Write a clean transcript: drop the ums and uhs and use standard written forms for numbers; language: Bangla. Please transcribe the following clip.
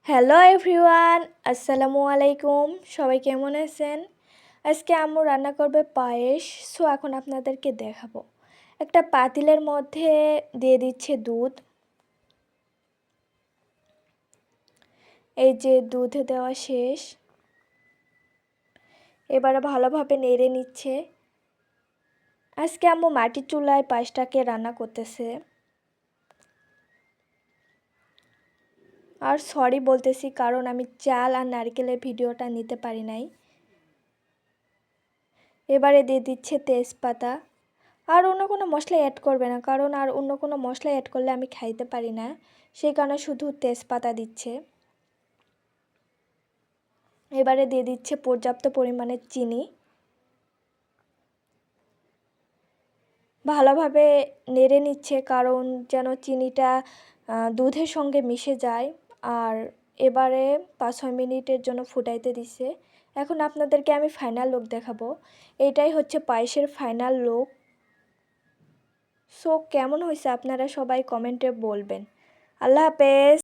হ্যালো এভরিওয়ান, আসসালামু আলাইকুম। সবাই কেমন আছেন? আজকে আম্মু রান্না করবে পায়েস। এখন আপনাদেরকে দেখাবো। একটা পাতিলের মধ্যে দিয়ে দিচ্ছে দুধ। এই যে দুধ দেওয়া শেষ। এবারে ভালোভাবে নেড়ে নিচ্ছে। আজকে আম্মু মাটির চুলায় পায়েসটাকে রান্না করতেছে। আর সরি বলতেছি, কারণ আমি চাল আর নারকেলের ভিডিওটা নিতে পারি নাই। এবারে দিয়ে দিচ্ছে তেজপাতা। আর অন্য কোনো মশলা অ্যাড করবে না, কারণ আর অন্য কোনো মশলা অ্যাড করলে আমি খাইতে পারি না, সেই কারণে শুধু তেজপাতা দিচ্ছে। এবারে দিয়ে দিচ্ছে পর্যাপ্ত পরিমাণে চিনি। ভালোভাবে নেড়ে নিচ্ছে, কারণ যেন চিনিটা দুধের সঙ্গে মিশে যায়। আর এবারে 5-6 মিনিটের জন্য ফুটাইতে দিচ্ছে। এখন আপনাদেরকে আমি ফাইনাল লুক দেখাবো। এটাই হচ্ছে পায়েসের ফাইনাল লুক। কেমন হয়েছে আপনারা সবাই কমেন্টে বলবেন। আল্লাহ হাফেজ।